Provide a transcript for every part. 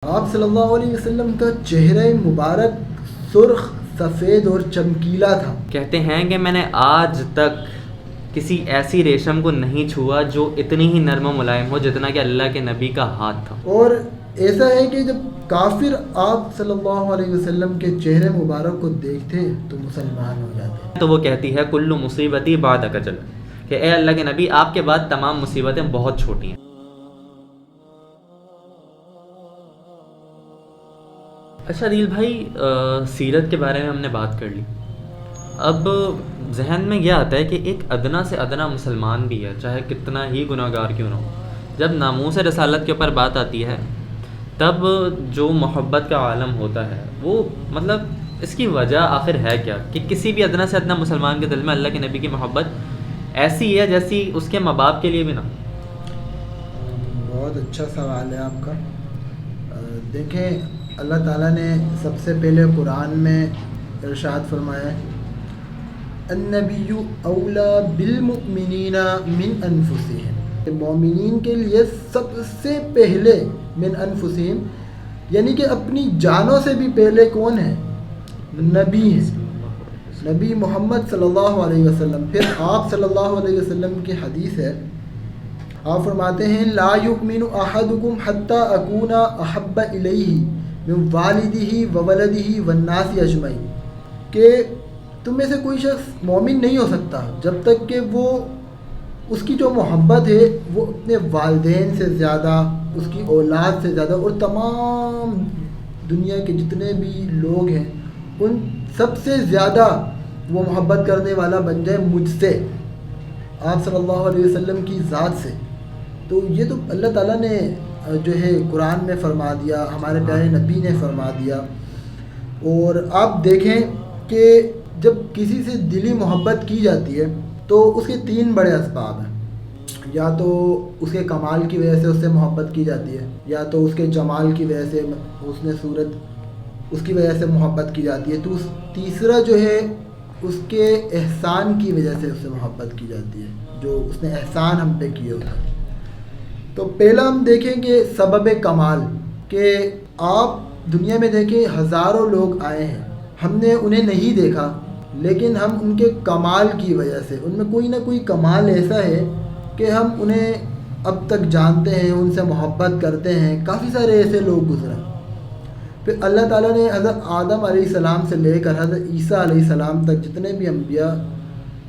آپ صلی اللہ علیہ وسلم کا چہرہ مبارک سرخ، سفید اور چمکیلا تھا۔ کہتے ہیں کہ میں نے آج تک کسی ایسی ریشم کو نہیں چھوا جو اتنی ہی نرم و ملائم ہو جتنا کہ اللہ کے نبی کا ہاتھ تھا۔ اور ایسا ہے کہ جب کافر آپ صلی اللہ علیہ وسلم کے چہرے مبارک کو دیکھتے تو مسلمان ہو جاتے۔ تو وہ کہتی ہے کل مصیبتی بعدک اجل، کہ اے اللہ کے نبی آپ کے بعد تمام مصیبتیں بہت چھوٹی ہیں۔ اچھا عدیل بھائی، سیرت کے بارے میں ہم نے بات کر لی۔ اب ذہن میں یہ آتا ہے کہ ایک ادنا سے ادنا مسلمان بھی ہے، چاہے کتنا ہی گناہ گار کیوں نہ ہو، جب ناموس رسالت کے اوپر بات آتی ہے تب جو محبت کا عالم ہوتا ہے وہ مطلب اس کی وجہ آخر ہے کیا، کہ کسی بھی ادنا سے ادنا مسلمان کے دل میں اللہ کے نبی کی محبت ایسی ہے جیسی اس کے ماں باپ کے لیے بھی نہ۔ بہت اچھا سوال ہے آپ کا۔ دیکھیں، اللہ تعالیٰ نے سب سے پہلے قرآن میں ارشاد فرمایا ہے النبی اولا بالمؤمنین من انفسہم، کہ مومنین کے لیے سب سے پہلے من انفسہم یعنی کہ اپنی جانوں سے بھی پہلے کون ہے؟ نبی ہے، نبی محمد صلی اللہ علیہ وسلم۔ پھر آپ صلی اللہ علیہ وسلم کی حدیث ہے، آپ فرماتے ہیں لا یؤمن احدکم حتی اکون احب الیہ من والدہ وولدہ والناس اجمعین، کہ تم میں سے کوئی شخص مومن نہیں ہو سکتا جب تک کہ وہ اس کی جو محبت ہے وہ اپنے والدین سے زیادہ، اس کی اولاد سے زیادہ اور تمام دنیا کے جتنے بھی لوگ ہیں ان سب سے زیادہ وہ محبت کرنے والا بن جائے مجھ سے، آپ صلی اللہ علیہ وسلم کی ذات سے۔ تو یہ تو اللہ تعالیٰ نے جو ہے قرآن میں فرما دیا، ہمارے پیارے نبی نے فرما دیا۔ اور آپ دیکھیں کہ جب کسی سے دلی محبت کی جاتی ہے تو اس کے تین بڑے اسباب ہیں، یا تو اس کے کمال کی وجہ سے اس سے محبت کی جاتی ہے، یا تو اس کے جمال کی وجہ سے، حسن صورت اس کی وجہ سے محبت کی جاتی ہے، تو تیسرا جو ہے اس کے احسان کی وجہ سے اس سے محبت کی جاتی ہے، جو اس نے احسان ہم پہ کیے ہوتا ہے۔ تو پہلا ہم دیکھیں کہ سبب کمال، کہ آپ دنیا میں دیکھیں ہزاروں لوگ آئے ہیں، ہم نے انہیں نہیں دیکھا لیکن ہم ان کے کمال کی وجہ سے، ان میں کوئی نہ کوئی کمال ایسا ہے کہ ہم انہیں اب تک جانتے ہیں، ان سے محبت کرتے ہیں۔ کافی سارے ایسے لوگ گزرے۔ پھر اللہ تعالیٰ نے حضرت آدم علیہ السلام سے لے کر حضرت عیسیٰ علیہ السلام تک جتنے بھی انبیاء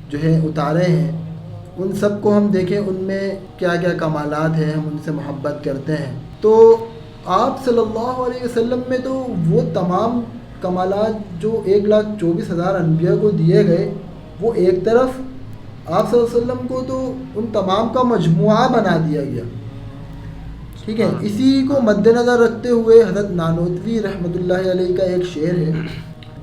جو ہیں اتارے ہیں، ان سب کو ہم دیکھیں ان میں کیا کیا کمالات ہیں، ہم ان سے محبت کرتے ہیں۔ تو آپ صلی اللہ علیہ وسلم میں تو وہ تمام کمالات جو 1,24,000 انبیاء کو دیے گئے، وہ ایک طرف، آپ صلی اللہ علیہ وسلم کو تو ان تمام کا مجموعہ بنا دیا گیا، ٹھیک ہے۔ اسی کو مد نظر رکھتے ہوئے حضرت نانوتوی رحمۃ اللہ علیہ کا ایک شعر ہے،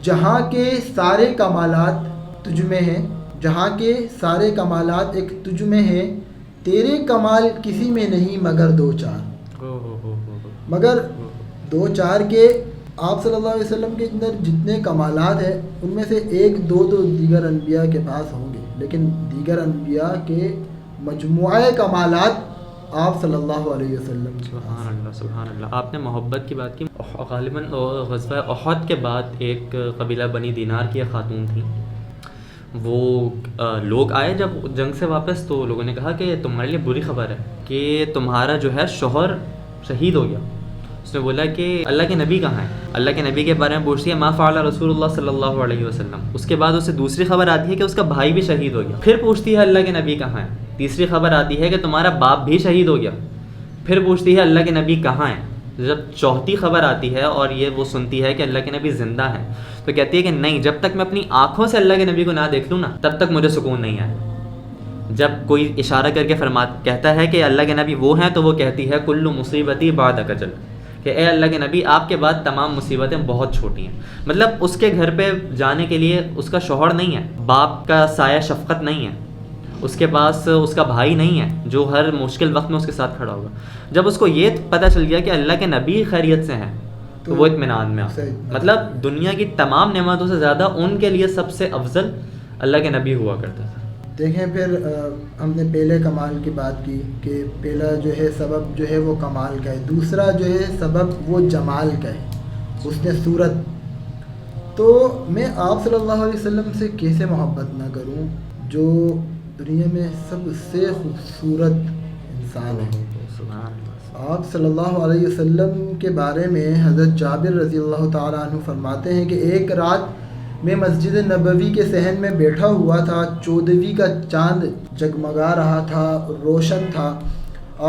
جہاں کے سارے کمالات تجھ میں ہیں، جہاں کے سارے کمالات ایک تجھ میں ہیں، تیرے کمال کسی میں نہیں مگر دو چار، مگر دو چار کے آپ صلی اللہ علیہ وسلم کے اندر جتنے کمالات ہیں ان میں سے ایک دو تو دیگر انبیاء کے پاس ہوں گے، لیکن دیگر انبیاء کے مجموعہ کمالات آپ صلی اللہ علیہ وسلم۔ سبحان اللہ سبحان اللہ۔ آپ نے محبت کی بات کی، غالباً غزوہ احد کے بعد ایک قبیلہ بنی دینار کی ایک خاتون تھی، وہ لوگ آئے جب جنگ سے واپس، تو لوگوں نے کہا کہ تمہارے لیے بری خبر ہے کہ تمہارا جو ہے شوہر شہید ہو گیا۔ اس نے بولا کہ اللہ کے نبی کہاں ہیں؟ اللہ کے نبی کے بارے میں پوچھتی ہے ما فعل رسول اللہ صلی اللہ علیہ وسلم۔ اس کے بعد اسے دوسری خبر آتی ہے کہ اس کا بھائی بھی شہید ہو گیا۔ پھر پوچھتی ہے اللہ کے نبی کہاں ہیں؟ تیسری خبر آتی ہے کہ تمہارا باپ بھی شہید ہو گیا۔ پھر پوچھتی ہے اللہ کے نبی کہاں ہیں؟ جب چوتھی خبر آتی ہے اور یہ وہ سنتی ہے کہ اللہ کے نبی زندہ ہیں، تو کہتی ہے کہ نہیں، جب تک میں اپنی آنکھوں سے اللہ کے نبی کو نہ دیکھ لوں نا تب تک مجھے سکون نہیں آئے۔ جب کوئی اشارہ کر کے کہتا ہے کہ اللہ کے نبی وہ ہیں، تو وہ کہتی ہے کل مصیبتی بعدک اجل، کہ اے اللہ کے نبی آپ کے بعد تمام مصیبتیں بہت چھوٹی ہیں۔ مطلب اس کے گھر پہ جانے کے لیے اس کا شوہر نہیں ہے، باپ کا سایہ شفقت نہیں ہے، اس کے پاس اس کا بھائی نہیں ہے جو ہر مشکل وقت میں اس کے ساتھ کھڑا ہوگا۔ جب اس کو یہ پتہ چل گیا کہ اللہ کے نبی خیریت سے ہیں تو وہ اطمینان میں آ، مطلب دنیا کی تمام نعمتوں سے زیادہ ان کے لیے سب سے افضل اللہ کے نبی ہوا کرتا تھا۔ دیکھیں پھر ہم نے پہلے کمال کی بات کی کہ پہلا جو ہے سبب جو ہے وہ کمال کا ہے، دوسرا جو ہے سبب وہ جمال کا ہے، حسن صورت. تو میں آپ صلی اللہ علیہ وسلم سے کیسے محبت نہ کروں جو دنیا میں سب سے خوبصورت انسان ہے. آپ صلی اللہ علیہ وسلم کے بارے میں حضرت جابر رضی اللہ تعالیٰ عنہ فرماتے ہیں کہ ایک رات میں مسجد نبوی کے صحن میں بیٹھا ہوا تھا، 14ویں کا چاند جگمگا رہا تھا، روشن تھا.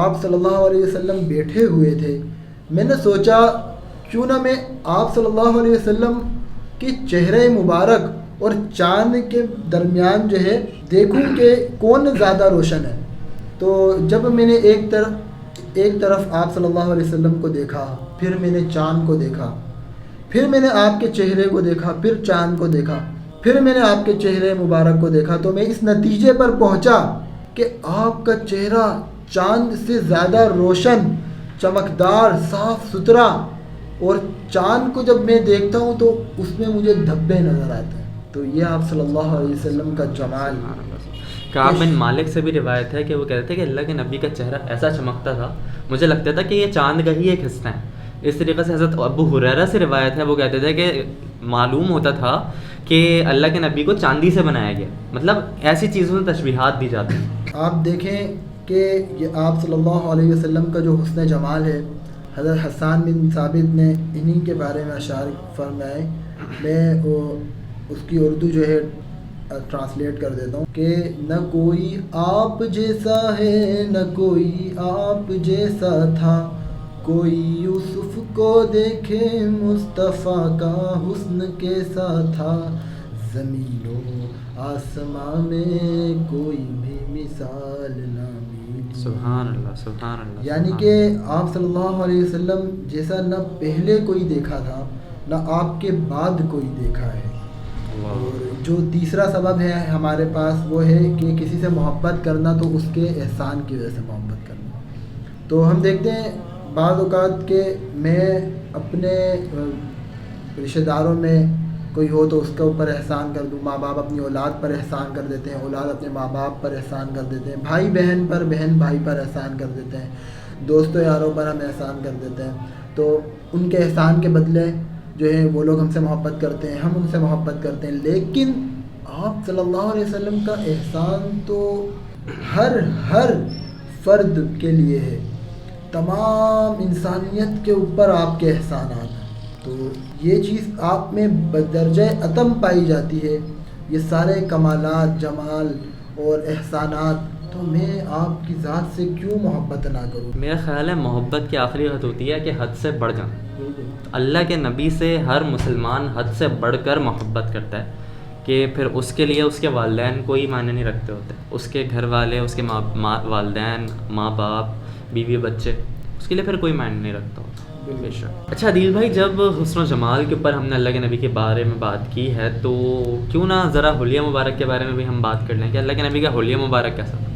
آپ صلی اللہ علیہ وسلم بیٹھے ہوئے تھے. میں نے سوچا کیوں نہ میں آپ صلی اللہ علیہ وسلم کے چہرے مبارک اور چاند کے درمیان جو ہے دیکھوں کہ کون زیادہ روشن ہے. تو جب میں نے ایک طرف آپ صلی اللہ علیہ وسلم کو دیکھا، پھر میں نے چاند کو دیکھا، پھر میں نے آپ کے چہرے کو دیکھا، پھر چاند کو دیکھا، پھر میں نے آپ کے چہرے مبارک کو دیکھا، تو میں اس نتیجے پر پہنچا کہ آپ کا چہرہ چاند سے زیادہ روشن، چمکدار، صاف ستھرا، اور چاند کو جب میں دیکھتا ہوں تو اس میں مجھے دھبے نظر آتے ہیں. تو یہ آپ صلی اللہ علیہ وسلم کا جمال. کعب بن مالک سے بھی روایت ہے کہ وہ کہتے تھے کہ اللہ کے نبی کا چہرہ ایسا چمکتا تھا، مجھے لگتا تھا کہ یہ چاند کا ہی ایک حصہ ہے. اس طریقے سے حضرت ابو ہریرہ سے روایت ہے، وہ کہتے تھے کہ معلوم ہوتا تھا کہ اللہ کے نبی کو چاندی سے بنایا گیا. مطلب ایسی چیزوں سے تشبیہات دی جاتی ہیں. آپ دیکھیں کہ یہ آپ صلی اللہ علیہ وسلم کا جو حسن جمال ہے، حضرت حسان بن ثابت نے انہی کے بارے میں اشعار فرمائے. میں اس کی اردو جو ہے ٹرانسلیٹ کر دیتا ہوں کہ نہ کوئی آپ جیسا ہے، نہ کوئی آپ جیسا تھا، کوئی یوسف کو دیکھے مصطفیٰ کا حسن کیسا تھا، زمین و آسمان میں کوئی بھی مثال نہ ملی. سبحان اللہ، سبحان اللہ. یعنی کہ آپ صلی اللہ علیہ وسلم جیسا نہ پہلے کوئی دیکھا تھا، نہ آپ کے بعد کوئی دیکھا ہے. اور جو تیسرا سبب ہے ہمارے پاس وہ ہے کہ کسی سے محبت کرنا تو اس کے احسان کی وجہ سے محبت کرنا. تو ہم دیکھتے ہیں بعض اوقات کہ میں اپنے رشتہ داروں میں کوئی ہو تو اس کے اوپر احسان کر دوں، ماں باپ اپنی اولاد پر احسان کر دیتے ہیں، اولاد اپنے ماں باپ پر احسان کر دیتے ہیں، بھائی بہن پر، بہن بھائی پر احسان کر دیتے ہیں، دوستوں یاروں پر ہم احسان کر دیتے ہیں. تو ان کے احسان کے بدلے جو ہے وہ لوگ ہم سے محبت کرتے ہیں، ہم ان سے محبت کرتے ہیں. لیکن آپ صلی اللہ علیہ وسلم کا احسان تو ہر فرد کے لیے ہے، تمام انسانیت کے اوپر آپ کے احسانات ہیں. تو یہ چیز آپ میں بدرجہ اتم پائی جاتی ہے، یہ سارے کمالات، جمال اور احسانات. تو میں آپ کی ذات سے کیوں محبت نہ کروں؟ میرا خیال ہے محبت کی آخری حد ہوتی ہے کہ حد سے بڑھ جانا. اللہ کے نبی سے ہر مسلمان حد سے بڑھ کر محبت کرتا ہے کہ پھر اس کے لیے اس کے والدین کوئی معنی نہیں رکھتے ہوتے، اس کے گھر والے، اس کے والدین، ماں باپ، بیوی بچے، اس کے لیے پھر کوئی معنی نہیں رکھتا ہوتا. بے شک. اچھا عدیل بھائی، جب حسن و جمال کے اوپر ہم نے اللہ کے نبی کے بارے میں بات کی ہے تو کیوں نہ ذرا حلیہ مبارک کے بارے میں بھی ہم بات کر لیں کہ اللہ کے نبی کا حلیہ مبارک کیسا تھا؟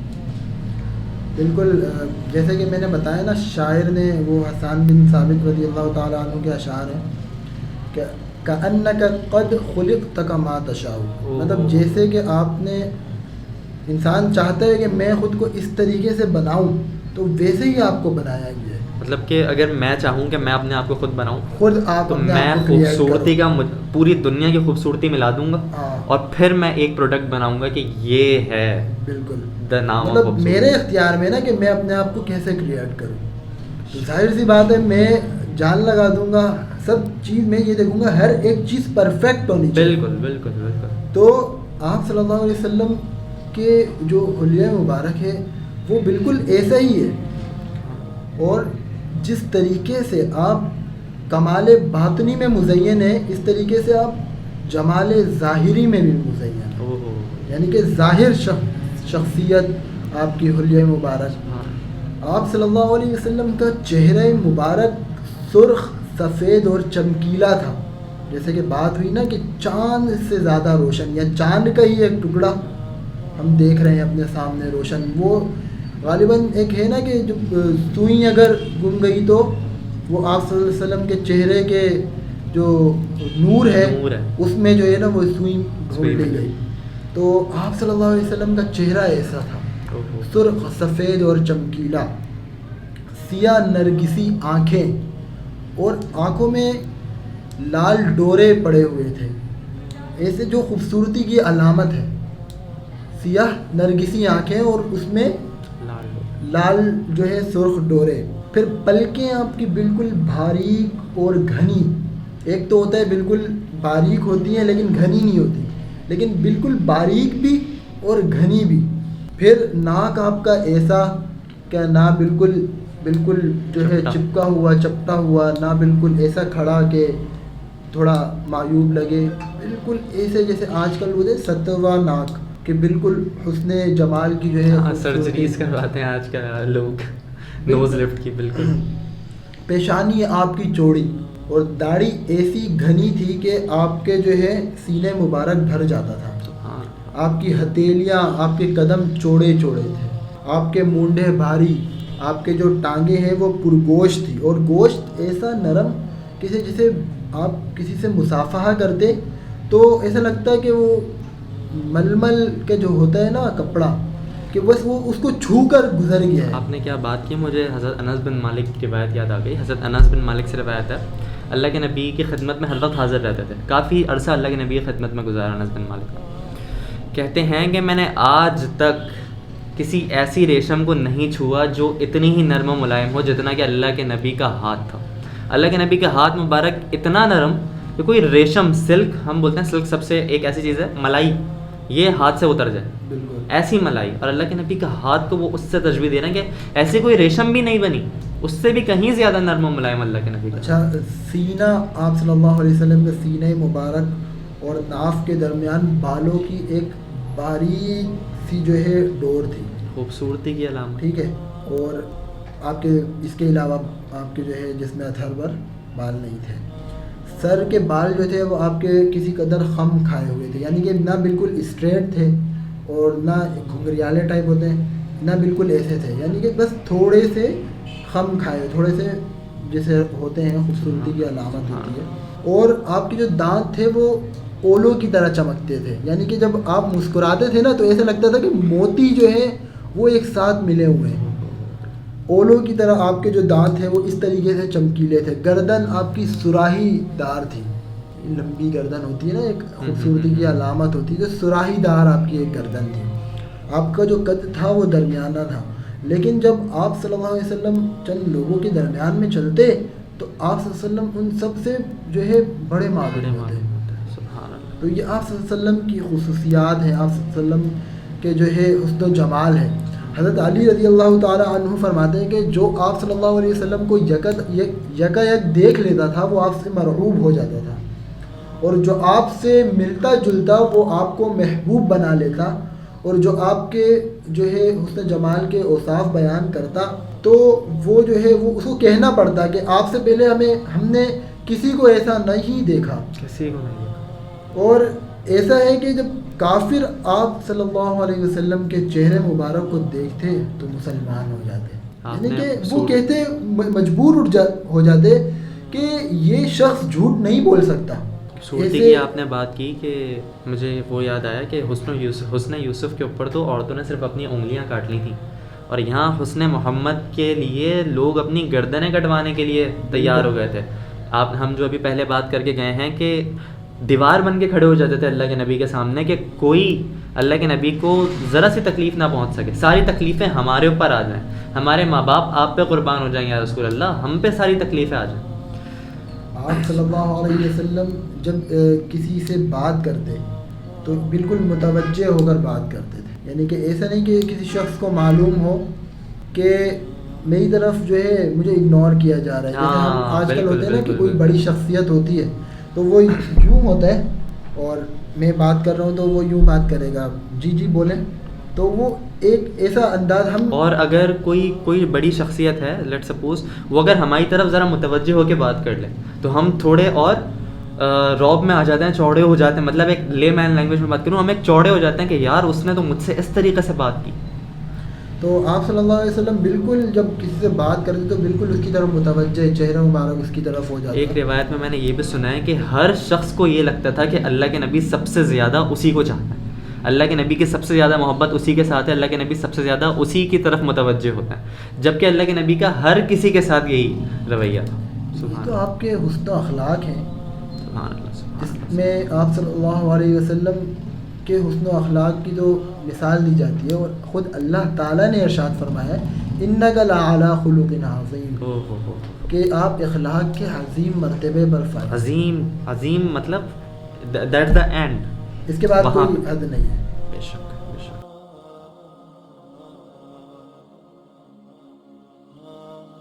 بالکل، جیسے کہ میں نے بتایا نا، شاعر نے وہ حسان بن ثابت رضی اللہ تعالیٰ عنہ کے اشعار ہیں کہ کأنک قد خلقت کما تشاء، مطلب جیسے کہ آپ نے، انسان چاہتا ہے کہ میں خود کو اس طریقے سے بناؤں تو ویسے ہی آپ کو بنایا گیا ہے. مطلب کہ اگر میں چاہوں کہ میں اپنے آپ کو خود بناؤں، خود آپ تو اپنے میں آپ کو create خوبصورتی کرو. کا پوری دنیا کی خوبصورتی ملا دوں گا اور پھر میں ایک پروڈکٹ بناؤں گا کہ یہ ہے بالکل دا نام آف مطلب میرے اختیار میں نا کہ میں اپنے آپ کو کیسے کریٹ کروں. تو ظاہر سی بات ہے میں جان لگا دوں گا، سب چیز میں یہ دیکھوں گا، ہر ایک چیز پرفیکٹ ہونی چاہیے. بالکل بالکل بالکل. تو آپ صلی اللہ علیہ وسلم کے جو حلیہ مبارک ہے وہ بالکل ایسا ہی ہے. اور جس طریقے سے آپ کمال باطنی میں مزین ہیں، اس طریقے سے آپ جمال ظاہری میں بھی مزین ہیں. یعنی کہ ظاہر شخصیت آپ کی حلیہ مبارک. آپ صلی اللہ علیہ وسلم کا چہرہ مبارک سرخ، سفید اور چمکیلا تھا. جیسے کہ بات ہوئی نا کہ چاند سے زیادہ روشن، یا چاند کا ہی ایک ٹکڑا ہم دیکھ رہے ہیں اپنے سامنے روشن. وہ غالباً ایک ہے نا کہ جب سوئی اگر گم گئی تو وہ آپ صلی اللہ علیہ وسلم کے چہرے کے جو نور ہے اس میں جو ہے نا وہ سوئی ڈھونڈ لی گئی. تو آپ صلی اللہ علیہ وسلم کا چہرہ ایسا تھا، سرخ سفید اور چمکیلا، سیاہ نرگسی آنکھیں، اور آنکھوں میں لال ڈورے پڑے ہوئے تھے، ایسے جو خوبصورتی کی علامت ہے، سیاہ نرگسی آنکھیں اور اس میں لال جو ہے سرخ ڈورے. پھر پلکیں آپ کی بالکل باریک اور گھنی، ایک تو ہوتا ہے بالکل باریک ہوتی ہیں لیکن گھنی نہیں ہوتی، لیکن بالکل باریک بھی اور گھنی بھی. پھر ناک آپ کا ایسا کہ نہ بالکل جو ہے چپکا ہوا چپٹا ہوا، نہ بالکل ایسا کھڑا کہ تھوڑا معیوب لگے، بالکل ایسے جیسے آج کل وہ ستوا ناک کہ بالکل حسن جمال کی جو ہے سرجریز کرواتے ہیں آج کل لوگ نوز لفٹ کی. بالکل پیشانی آپ کی چوڑی اور داڑھی ایسی گھنی تھی کہ آپ کے جو ہے سینے مبارک بھر جاتا تھا. آپ کی ہتھیلیاں، آپ کے قدم چوڑے چوڑے تھے، آپ کے مونڈے بھاری، آپ کے جو ٹانگیں ہیں وہ پرگوشت تھی، اور گوشت ایسا نرم جسے آپ کسی سے مصافحہ کرتے تو ایسا لگتا ہے کہ وہ ململ کے جو ہوتا ہے نا کپڑا، کہ بس وہ اس کو چھو کر گزر گیا ہے. آپ نے کیا بات کی، مجھے حضرت انس بن مالک کی روایت یاد آ گئی. حضرت انس بن مالک سے روایت ہے، اللہ کے نبی کی خدمت میں ہر وقت حاضر رہتے تھے، کافی عرصہ اللہ کے نبی کی خدمت میں گزارا. انس بن مالک کہتے ہیں کہ میں نے آج تک کسی ایسی ریشم کو نہیں چھوا جو اتنی ہی نرم و ملائم ہو جتنا کہ اللہ کے نبی کا ہاتھ تھا. اللہ کے نبی کا ہاتھ مبارک اتنا نرم کہ کوئی ریشم، سلک، ہم بولتے ہیں سلک سب سے ایک ایسی چیز ہے، ملائی، یہ ہاتھ سے اتر جائے، بالکل ایسی ملائی. اور اللہ کے نبی کا ہاتھ کو وہ اس سے تشبیہ دے رہے ہیں کہ ایسی کوئی ریشم بھی نہیں بنی، اس سے بھی کہیں زیادہ نرم و ملائم اللہ کے نبی کا. اچھا، سینہ آپ صلی اللہ علیہ وسلم کا سینہ مبارک اور ناف کے درمیان بالوں کی ایک باریک سی جو ہے ڈور تھی، خوبصورتی کی علامت. ٹھیک ہے. اور آپ کے اس کے علاوہ آپ کے جو ہے جس میں اتھر پر بال نہیں تھے. سر کے بال جو تھے وہ آپ کے کسی قدر خم کھائے ہوئے تھے، یعنی کہ نہ بالکل اسٹریٹ تھے اور نہ گھنگریالے ٹائپ ہوتے ہیں، نہ بالکل ایسے تھے، یعنی کہ بس تھوڑے سے خم کھائے، تھوڑے سے جیسے ہوتے ہیں خوبصورتی کی علامت ہوتی ہے. اور آپ کے جو دانت تھے وہ اولوں کی طرح چمکتے تھے، یعنی کہ جب آپ مسکراتے تھے نا تو ایسا لگتا تھا کہ موتی جو ہے وہ ایک ساتھ ملے ہوئے ہیں. اولوں کی طرح آپ کے جو دانت ہیں وہ اس طریقے سے چمکیلے تھے. گردن آپ کی سراہی دار تھی، لمبی گردن ہوتی ہے نا، ایک خوبصورتی کی علامت ہوتی ہے، جو سراہی دار آپ کی ایک گردن تھی. آپ کا جو قد تھا وہ درمیانہ تھا، لیکن جب آپ صلی اللہ علیہ وسلم چند لوگوں کے درمیان میں چلتے تو آپ صلی اللہ علیہ وسلم ان سب سے جو ہے بڑے معلوم ہوتے. تو یہ آپ صلی اللہ علیہ وسلم کی خصوصیات ہیں، آپ صلی اللہ علیہ وسلم کے جو ہے حسن و جمال ہے. حضرت علی رضی اللہ تعالی عنہ فرماتے ہیں کہ جو آپ صلی اللہ علیہ وسلم کو یکا یک دیکھ لیتا تھا وہ آپ سے مرغوب ہو جاتا تھا، اور جو آپ سے ملتا جلتا وہ آپ کو محبوب بنا لیتا، اور جو آپ کے جو ہے حسن جمال کے اوصاف بیان کرتا تو وہ جو ہے وہ اس کو کہنا پڑتا کہ آپ سے پہلے ہم نے کسی کو ایسا نہیں دیکھا، کسی کو نہیں دیکھا. اور ایسا ہے کہ جب کافر آپ صلی اللہ علیہ وسلم کے چہرے مبارک کو دیکھتے تو مسلمان ہو جاتے، یعنی کہ وہ کہتے مجبور ہو جاتے کہ یہ شخص جھوٹ نہیں بول سکتا. خوبصورتی کی آپ نے بات کی کہ مجھے وہ یاد آیا کہ حسن یوسف کے اوپر تو عورتوں نے صرف اپنی انگلیاں کاٹ لی تھیں، اور یہاں حسن محمد کے لیے لوگ اپنی گردنیں کٹوانے کے لیے تیار ہو گئے تھے. ہم جو ابھی پہلے بات کر کے گئے ہیں کہ دیوار بن کے کھڑے ہو جاتے تھے اللہ کے نبی کے سامنے کہ کوئی اللہ کے نبی کو ذرا سی تکلیف نہ پہنچ سکے، ساری تکلیفیں ہمارے اوپر آ جائیں، ہمارے ماں باپ آپ پہ قربان ہو جائیں یا رسول اللہ، ہم پہ ساری تکلیفیں آ جائیں. آپ صلی اللہ علیہ وسلم جب کسی سے بات کرتے تو بالکل متوجہ ہو کر بات کرتے تھے، یعنی کہ ایسا نہیں کہ کسی شخص کو معلوم ہو کہ میری طرف جو ہے مجھے اگنور کیا جا رہا ہے. جیسے ہم آج کل ہوتے ہیں نا کہ کوئی بڑی شخصیت ہوتی ہے تو وہ یوں ہوتا ہے اور میں بات کر رہا ہوں تو وہ یوں بات کرے گا، جی جی بولیں، تو وہ ایک ایسا انداز ہم. اور اگر کوئی بڑی شخصیت ہے لیٹ سپوز وہ اگر ہماری طرف ذرا متوجہ ہو کے بات کر لے تو ہم تھوڑے اور رعب میں آ جاتے ہیں، چوڑے ہو جاتے ہیں. مطلب ایک لے مین لینگویج میں بات کروں، ہم ایک چوڑے ہو جاتے ہیں کہ یار اس نے تو مجھ سے اس طریقے سے بات کی. تو آپ صلی اللہ علیہ وسلم بالکل جب کسی سے بات کرتے تو بالکل اس کی طرف متوجہ، چہرہ مبارک اس کی طرف ہو جاتا. ایک روایت میں نے یہ بھی سنا ہے کہ ہر شخص کو یہ لگتا تھا کہ اللہ کے نبی سب سے زیادہ اسی کو چاہتا ہے. اللہ کے نبی کی سب سے زیادہ محبت اسی کے ساتھ ہے، اللہ کے نبی سب سے زیادہ اسی کی طرف متوجہ ہوتا ہے، جبکہ اللہ کے نبی کا ہر کسی کے ساتھ یہی رویہ تھا. یہ تو آپ کے حسن و اخلاق ہیں، سبحان اللہ، سبحان اس اللہ. میں آپ صلی اللہ علیہ وسلم کے حسن و اخلاق کی جو مثال دی جاتی ہے، اور خود اللہ تعالیٰ نے ارشاد فرمایا ہے اِنَّكَ لَعَلَىٰ خُلُقٍ عَظِيمٍ، کہ آپ اخلاق کے عظیم مرتبے پر فائز. عظیم، عظیم مطلب دیٹ دا اینڈ، اس کے بعد وہاں کوئی حد نہیں ہے.